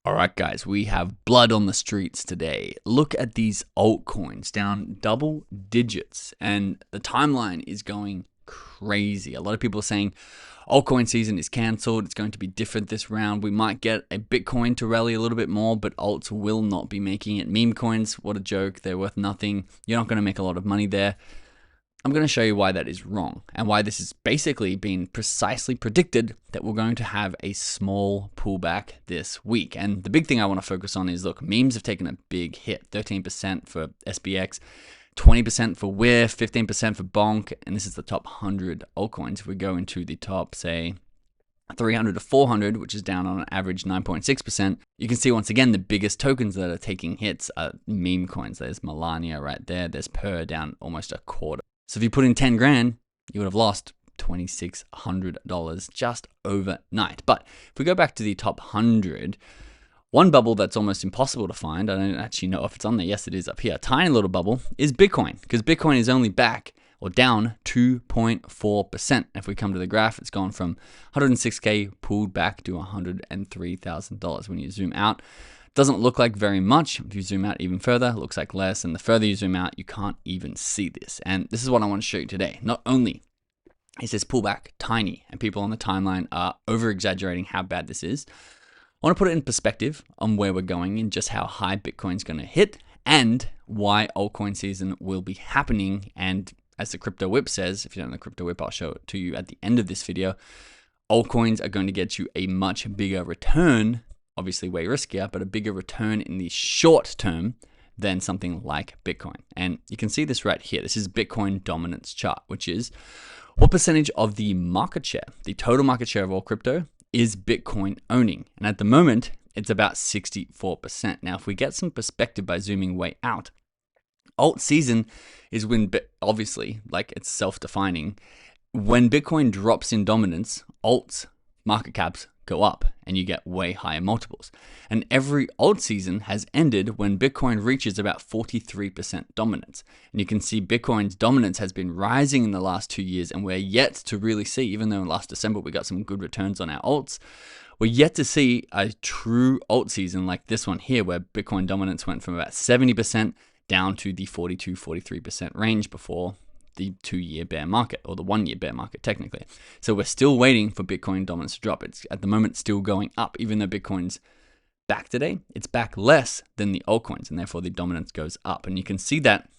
All right, guys, we have blood on the streets today. Look at these altcoins down double digits, and the timeline is going crazy. A lot of people are saying altcoin season is canceled. It's going to be different this round. We might get a Bitcoin to rally a little bit more, but alts will not be making it. Meme coins, what a joke. They're worth nothing. You're not going to make a lot of money there. I'm going to show you why that is wrong and why this has basically been precisely predicted that we're going to have a small pullback this week. And the big thing I want to focus on is, look, memes have taken a big hit, 13% for SBX, 20% for WIF, 15% for Bonk, and this is the top 100 altcoins. If we go into the top, say, 300 to 400, which is down on an average 9.6%, you can see once again the biggest tokens that are taking hits are meme coins. There's Melania right there, there's Per down almost a quarter. So if you put in 10 grand, you would have lost $2,600 just overnight. But if we go back to the top 100, one bubble that's almost impossible to find, I don't actually know if it's on there. Yes, it is up here. Tiny little bubble is Bitcoin, because Bitcoin is only back or down 2.4%. If we come to the graph, it's gone from 106K pulled back to $103,000. When you zoom out, doesn't look like very much. If you zoom out even further, it looks like less. And the further you zoom out, you can't even see this. And this is what I want to show you today. Not only is this pullback tiny and people on the timeline are over-exaggerating how bad this is, I want to put it in perspective on where we're going and just how high Bitcoin's going to hit and why altcoin season will be happening. And as the Crypto Whip says, if you don't know the Crypto Whip, I'll show it to you at the end of this video. Altcoins are going to get you a much bigger return, obviously way riskier, but a bigger return in the short term than something like Bitcoin. And you can see this right here. This is Bitcoin dominance chart, which is what percentage of the market share, the total market share of all crypto, is Bitcoin owning. And at the moment, it's about 64%. Now, if we get some perspective by zooming way out, alt season is when, obviously, like it's self-defining, when Bitcoin drops in dominance, alts market caps go up and you get way higher multiples. And every alt season has ended when Bitcoin reaches about 43% dominance. And you can see Bitcoin's dominance has been rising in the last 2 years, and we're yet to really see, even though last December we got some good returns on our alts, we're yet to see a true alt season like this one here, where Bitcoin dominance went from about 70% down to the 42-43% range before the 2-year bear market, or the 1-year bear market technically. So we're still waiting for Bitcoin dominance to drop. It's at the moment still going up, even though Bitcoin's back today, it's back less than the altcoins, and therefore the dominance goes up. And you can see that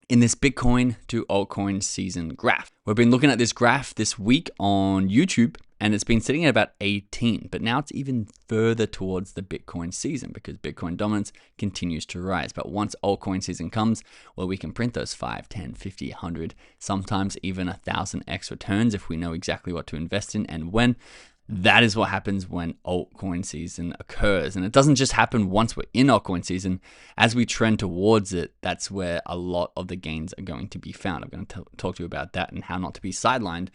in this Bitcoin to altcoin season graph. We've been looking at this graph this week on YouTube, and it's been sitting at about 18, but now it's even further towards the Bitcoin season because Bitcoin dominance continues to rise. But once altcoin season comes, well, we can print those 5, 10, 50, 100, sometimes even 1,000x returns if we know exactly what to invest in and when. That is what happens when altcoin season occurs. And it doesn't just happen once we're in altcoin season. As we trend towards it, that's where a lot of the gains are going to be found. I'm going to talk to you about that and how not to be sidelined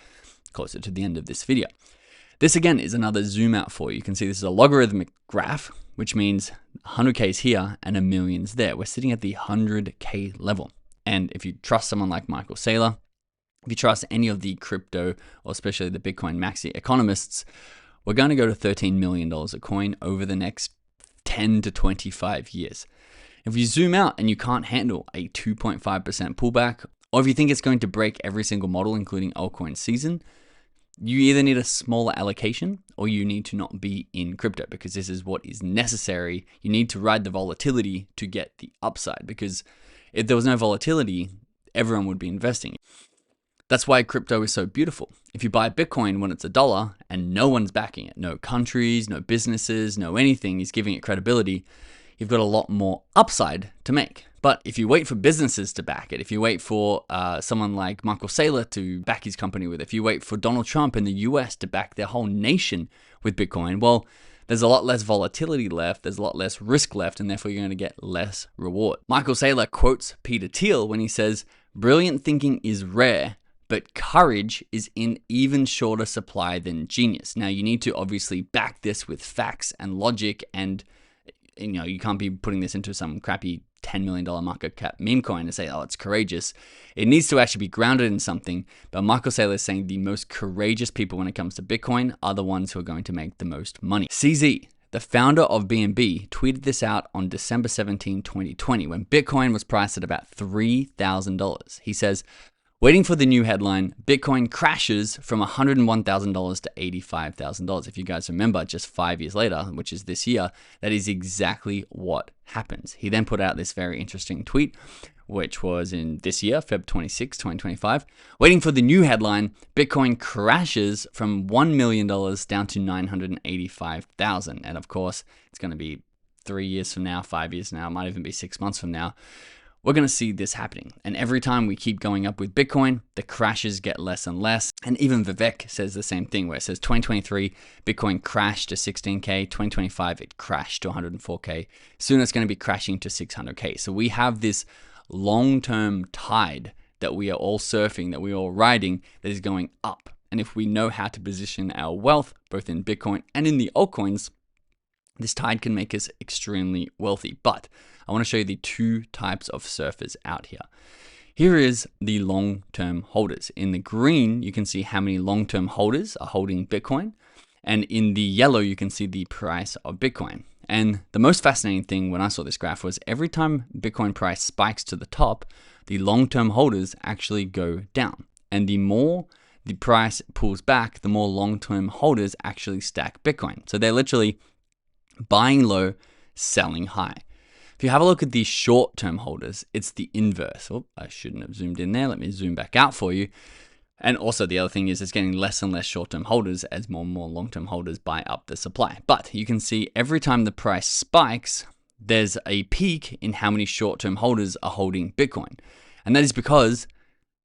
closer to the end of this video. This again is another zoom out for you. You can see this is a logarithmic graph, which means 100K is here and a million's there. We're sitting at the 100K level. And if you trust someone like Michael Saylor, if you trust any of the crypto, or especially the Bitcoin maxi economists, we're going to go to $13 million a coin over the next 10 to 25 years. If you zoom out and you can't handle a 2.5% pullback, or if you think it's going to break every single model, including altcoin season, you either need a smaller allocation or you need to not be in crypto, because this is what is necessary. You need to ride the volatility to get the upside, because if there was no volatility, everyone would be investing. That's why crypto is so beautiful. If you buy Bitcoin when it's $1 and no one's backing it, no countries, no businesses, no anything is giving it credibility, you've got a lot more upside to make. But if you wait for businesses to back it, if you wait for someone like Michael Saylor to back his company with it, if you wait for Donald Trump in the US to back their whole nation with Bitcoin, well, there's a lot less volatility left, there's a lot less risk left, and therefore you're going to get less reward. Michael Saylor quotes Peter Thiel when he says, "Brilliant thinking is rare, but courage is in even shorter supply than genius." Now, you need to obviously back this with facts and logic, and you can't be putting this into some crappy $10 million market cap meme coin and say, oh, it's courageous. It needs to actually be grounded in something. But Michael Saylor is saying the most courageous people when it comes to Bitcoin are the ones who are going to make the most money. CZ, the founder of BNB, tweeted this out on December 17, 2020, when Bitcoin was priced at about $3,000. He says, waiting for the new headline, Bitcoin crashes from $101,000 to $85,000. If you guys remember, just 5 years later, which is this year, that is exactly what happens. He then put out this very interesting tweet, which was in this year, Feb 26, 2025. Waiting for the new headline, Bitcoin crashes from $1 million down to $985,000. And of course, it's going to be 3 years from now, 5 years from now, it might even be 6 months from now. We're going to see this happening. And every time we keep going up with Bitcoin, the crashes get less and less. And even Vivek says the same thing, where it says 2023, Bitcoin crashed to 16K. 2025, it crashed to 104K. Soon it's going to be crashing to 600K. So we have this long-term tide that we are all surfing, that we are all riding, that is going up. And if we know how to position our wealth, both in Bitcoin and in the altcoins, this tide can make us extremely wealthy. But I want to show you the two types of surfers out here. Here is the long-term holders. In the green, you can see how many long-term holders are holding Bitcoin. And in the yellow, you can see the price of Bitcoin. And the most fascinating thing when I saw this graph was every time Bitcoin price spikes to the top, the long-term holders actually go down. And the more the price pulls back, the more long-term holders actually stack Bitcoin. So they're literally buying low, selling high. If you have a look at the short-term holders, it's the inverse. Oh, I shouldn't have zoomed in there. Let me zoom back out for you. And also the other thing is it's getting less and less short-term holders as more and more long-term holders buy up the supply. But you can see every time the price spikes, there's a peak in how many short-term holders are holding Bitcoin. And that is because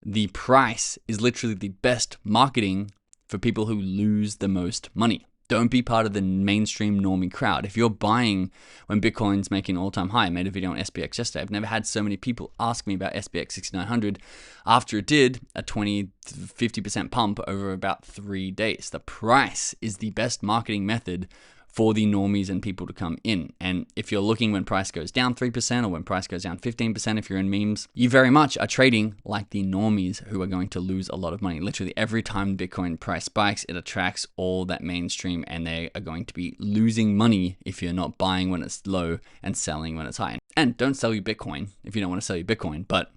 the price is literally the best marketing for people who lose the most money. Don't be part of the mainstream normie crowd. If you're buying when Bitcoin's making all-time high, I made a video on SPX yesterday. I've never had so many people ask me about SPX 6900 after it did a 20-50% pump over about 3 days. The price is the best marketing method for the normies and people to come in. And if you're looking when price goes down 3% or when price goes down 15%, if you're in memes, you very much are trading like the normies who are going to lose a lot of money. Literally every time Bitcoin price spikes, it attracts all that mainstream and they are going to be losing money if you're not buying when it's low and selling when it's high. And don't sell your Bitcoin if you don't want to sell your Bitcoin, but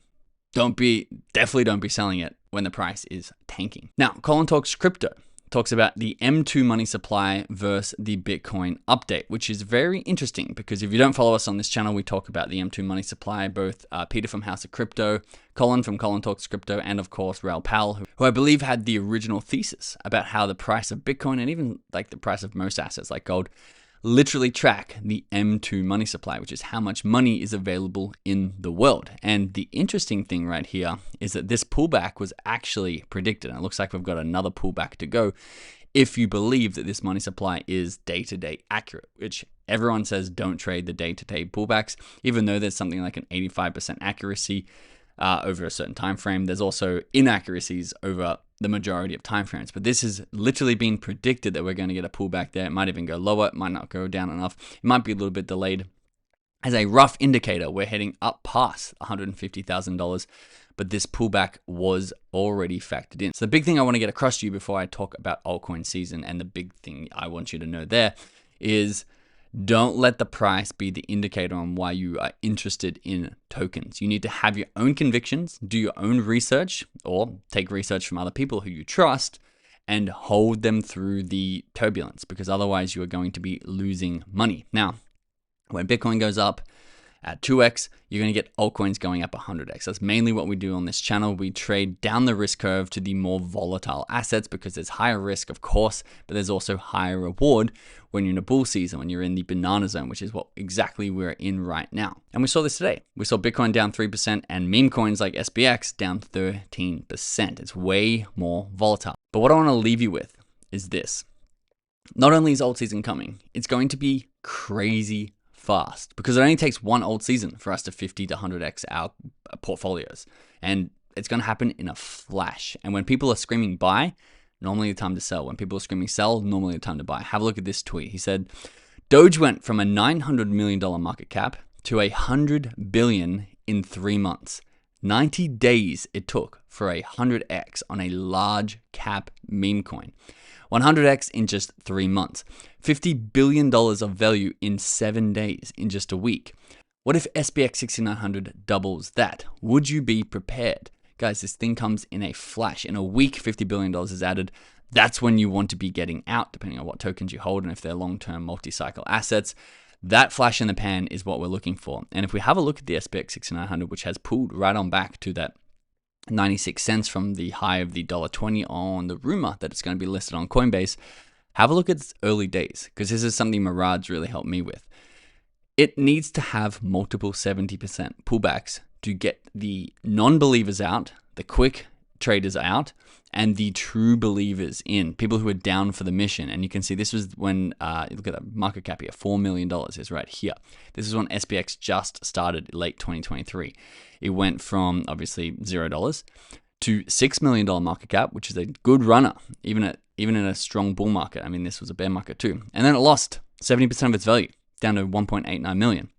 definitely don't be selling it when the price is tanking. Now, Colin Talks Crypto talks about the M2 money supply versus the Bitcoin update, which is very interesting because if you don't follow us on this channel, we talk about the M2 money supply, both Peter from House of Crypto, Colin from Colin Talks Crypto, and of course, Raoul Pal, who I believe had the original thesis about how the price of Bitcoin and even like the price of most assets like gold literally track the M2 money supply, which is how much money is available in the world. And the interesting thing right here is that this pullback was actually predicted. And it looks like we've got another pullback to go if you believe that this money supply is day-to-day accurate, which everyone says don't trade the day-to-day pullbacks, even though there's something like an 85% accuracy over a certain time frame. There's also inaccuracies over the majority of time frames, but this has literally been predicted that we're going to get a pullback there. It might even go lower, it might not go down enough, it might be a little bit delayed. As a rough indicator, we're heading up past $150,000, but this pullback was already factored in. So the big thing I want to get across to you before I talk about altcoin season, and the big thing I want you to know there is don't let the price be the indicator on why you are interested in tokens. You need to have your own convictions, do your own research, or take research from other people who you trust and hold them through the turbulence, because otherwise you are going to be losing money. Now, when Bitcoin goes up at 2x, you're going to get altcoins going up 100x. That's mainly what we do on this channel. We trade down the risk curve to the more volatile assets because there's higher risk, of course, but there's also higher reward when you're in a bull season, when you're in the banana zone, which is what exactly we're in right now. And we saw this today. We saw Bitcoin down 3% and meme coins like SPX down 13%. It's way more volatile. But what I want to leave you with is this. Not only is alt season coming, it's going to be crazy fast because it only takes one alt season for us to 50 to 100x our portfolios, and it's going to happen in a flash. And when people are screaming buy, normally the time to sell. When people are screaming sell, normally the time to buy. Have a look at this tweet. He said Doge went from a $900 million market cap to $100 billion in 3 months. 90 days it took for a 100x on a large cap meme coin. 100x in just 3 months. $50 billion of value in 7 days, in just a week. What if SPX 6900 doubles that? Would you be prepared? Guys, this thing comes in a flash. In a week, $50 billion is added. That's when you want to be getting out, depending on what tokens you hold and if they're long-term multi-cycle assets. That flash in the pan is what we're looking for. And if we have a look at the SPX 6900, which has pulled right on back to that 96 cents from the high of the $1.20 on the rumor that it's going to be listed on Coinbase, have a look at its early days, because this is something Murad's really helped me with. It needs to have multiple 70% pullbacks to get the non-believers out, the quick traders out, and the true believers in, people who are down for the mission. And you can see this was when, look at that market cap here, $4 million is right here. This is when SPX just started late 2023. It went from obviously $0 to $6 million market cap, which is a good runner, even in a strong bull market. I mean, this was a bear market too. And then it lost 70% of its value, down to 1.89 million.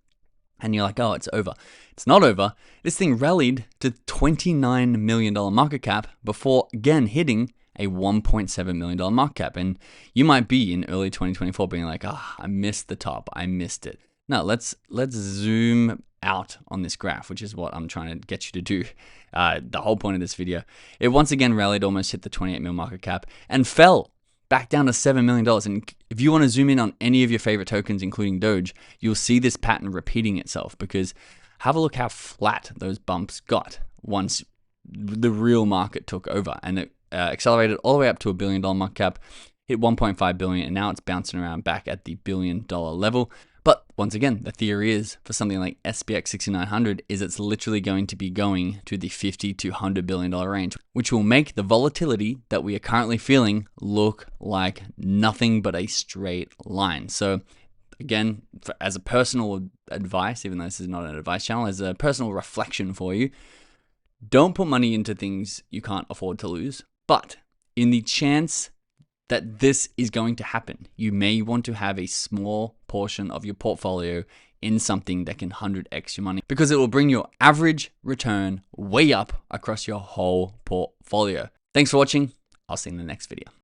And you're like, oh, it's over. It's not over. This thing rallied to $29 million market cap before again hitting a $1.7 million market cap. And you might be in early 2024 being like, I missed the top. I missed it. Now let's zoom out on this graph, which is what I'm trying to get you to do. The whole point of this video. It once again rallied, almost hit the 28 mil market cap and fell back down to $7 million. And if you want to zoom in on any of your favorite tokens, including Doge, you'll see this pattern repeating itself, because have a look how flat those bumps got once the real market took over, and it accelerated all the way up to $1 billion market cap, hit 1.5 billion, and now it's bouncing around back at the $1 billion level. But once again, the theory is for something like SPX 6900 is it's literally going to be going to the $50 to $100 billion range, which will make the volatility that we are currently feeling look like nothing but a straight line. So again, as a personal advice, even though this is not an advice channel, as a personal reflection for you, don't put money into things you can't afford to lose. But in the chance that this is going to happen, you may want to have a small portion of your portfolio in something that can 100x your money, because it will bring your average return way up across your whole portfolio. Thanks for watching. I'll see you in the next video.